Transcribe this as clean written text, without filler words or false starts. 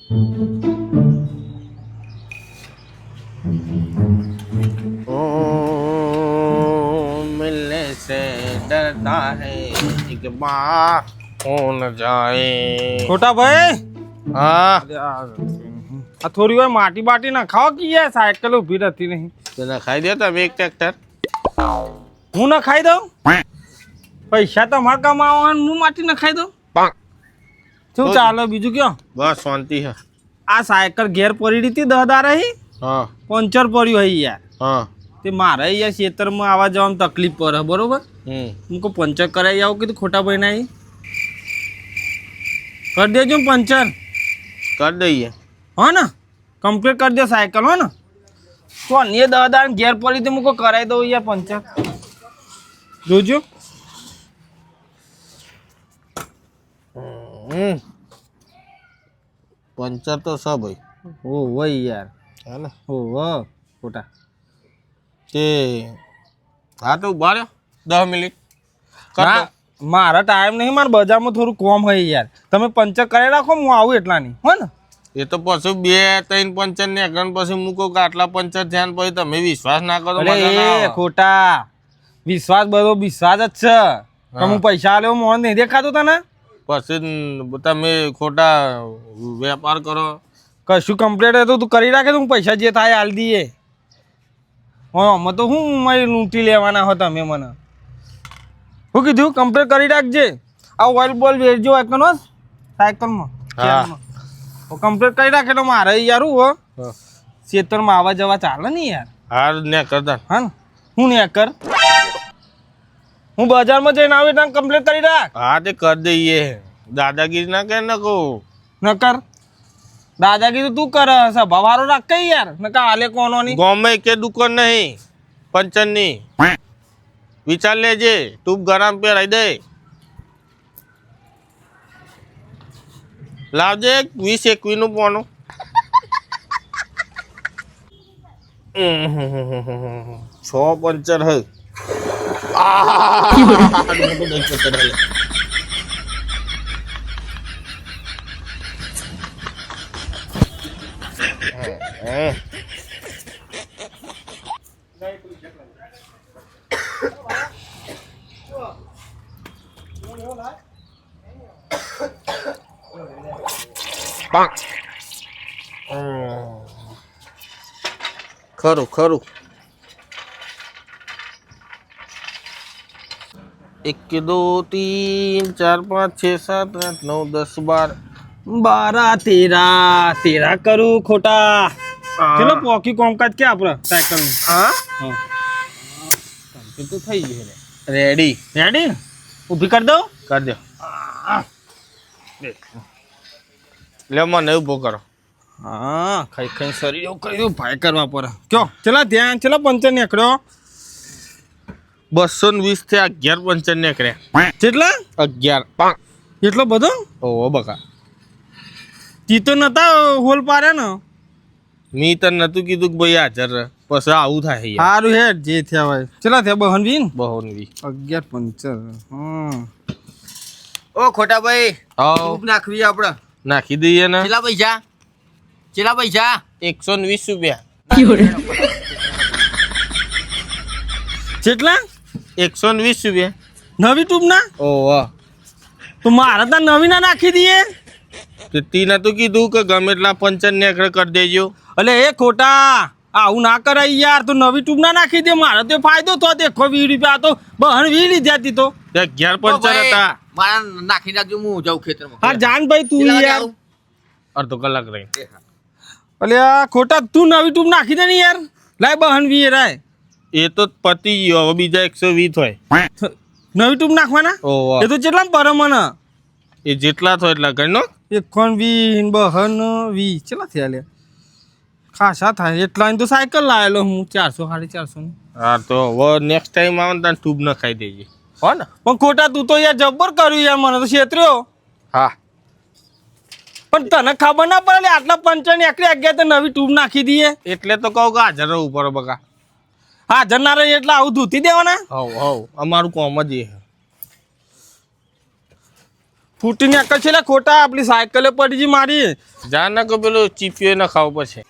मिलने से डरता है एक बार हो न जाए। छोटा भाई हाँ आ थोड़ी વાર માટી બાટી ના ખાઓ કે યાર સાયકલ ઊભી રહેતી નહીં તને ખાઈ દો તમે એક ટ્રેક્ટર હું ના ખાઈ દઉં પૈસા તમારે કમાવાનું હું માટી ના ખાઈ દઉં શું ચાલે બીજું કયો બસ શાંતિ છે આ સાયકલ ઘેર પડી હતી 10 દાડા હી હા પંચર પડ્યું હઈ યાર હા તે મારે યાર ખેતરમાં આવવા જવામાં તકલીફ પડે બરોબર હું કો પંચર કરાવી આવું કીધું ખોટા ભાઈ ના કરી દેજો પંચર કરી દઈએ હા ને કમ્પ્લીટ કરી દે સાયકલ હો ને તો ને 10 દાડા ઘેર પડી તો હું કરાવી દઉં યાર પંચર જોજો પંચર તો છે ભાઈ ઓ વઈ યાર હે ને ઓ વાહ ખોટા તે હા તો ઉભા રહ્યો 10 મિનિટ કર ના મારા ટાઈમ નહીં મારા બજારમાં થોડું કોમ હોય યાર તમે પંચર કરી રાખો હું આવું એટલા નહીં હો ને એ તો પછી 2-3 પંચર ને એકણ પછી મૂકો કે આટલા પંચર ધ્યાન પછી તમે વિશ્વાસ ના કરો અરે એ ખોટા વિશ્વાસ બધો વિશ્વાસ જ છે કે હું પૈસા આલ્યો મોહન નહીં દેખાતો તને પછી તમે ખોટા વેપાર કરો કશું કમ્પ્લીટ હતું તું કરી રાખે તો હું પૈસા જે થાય હાલ દઈએ હા અમે તો હું મારી લૂંટી લેવાના હો તમે મને શું કીધું કમ્પ્લીટ કરી રાખજે આ ઓઇલ બોલ વેચજો એકનો સાયકલમાં કમ્પ્લીટ કરી રાખે તો મારે યાર હું હો ખેતરમાં આવવા જવા ચાલે ને યાર હાર ને કરતા હા ને હું ને કર હું બજારમાં જઈને આવું એટલે કમ્પ્લીટ કરી રાખ હા તે કરી દઈએ દાદાગીરી ના કે નકો ન કર દાદાગીરી તું કર સભા વાળો રાખ કઈ યાર નકા હાલે કોનો ની ગામમાં કે દુકાન નહીં પંચર ની વિચાર લેજે તું ગરમ પહેરાઈ દે લાવજે 20-21 નું પોનું 6 પંચર હે ખરું ખરું 1 2 3 4 5 6 7 8 9 10 12 12 કરું ખોટા ચલો પોકી કોમકાજ કે આપણે સાયકલ નું હા તો થઈ ગયું રેડી રેડી ઊભી કરી દઉં કર દો લે મને ઉભો કરો હા ખાઈ ખાઈ શરીર એવું કર્યું ભાઈ કરવા પડે કયો ચલા ધ્યાન ચલા પંચર નીકળ્યો 220 થી 11 પંચર નીકળ્યા કેટલા 11 એટલો બધો ઓહો બકા તી તો નતા હોલ પાડ્યા ને મી તને નતું કીધું કે ભાઈ હાજર રહે પછી આવું થાય યાર સારું હેડ જે થયા હોય ચલા થયા બહન વીન બહોનવી 11 પંચર ઓ ખોટા ભાઈ આવ નાખવી આપણે નાખી દઈએ ને કેટલા પૈસા 120 રૂપિયા કેટલા 120 રૂપિયા નવી ટ્યુબ ના ઓહો તો મારે તો નવી ના નાખી દઈએ તે તી નતું કીધું કે ગમે એટલા પંચર નીકળે કરી દેજો અલે એ ખોટા આવું ના કરાય યાર તો નવી ટ્યુબ ના નાખી દે મારે તો ફાયદો તો દેખો 20 રૂપિયા તો બહન 20 લીધા તી તો 11 પંચર હતા મારા નાખી નાખજો હું જાઉં ખેતરમાં હા જાન ભાઈ તું યાર અડધો કલાક રહી અલે આ ખોટા તું નવી ટ્યુબ નાખી દે ને યાર લાય બહન 20 રાય એ તો પતી ગયો હવે બીજા 120 હોય નવી ટ્યુબ નાખવાના ઓહો એ તો કેટલા પર મને એ જેટલા થાય એટલા ગણો 120 બહન 20 કેટલા થયા લે ખાસા થાય એટલા તો સાયકલ લાયેલો હું 400 450 હા તો હવે નેક્સ્ટ ટાઈમ આવે ને તને ટ્યુબ ન ખાઈ દેજે હો ને પણ ખોટા તું તો યાર જબ્બર કર્યું યાર મને તો છેતર્યો હા પણ તને ખબર ના પડે આટલા પંચર નીકળી ગયા તો નવી ટ્યુબ નાખી દઈએ એટલે તો કહું કે હાજર રહેવું પડે બકા હાજર ના રહે એટલે આવું ધૂતી દેવાના હવ અમારું કોમ જ એ ફૂટીને અકલ છે લે ખોટા આપણી સાયકલે પડી જી મારી જા ના કે પેલો ચીપિયો ના ખાવ પછી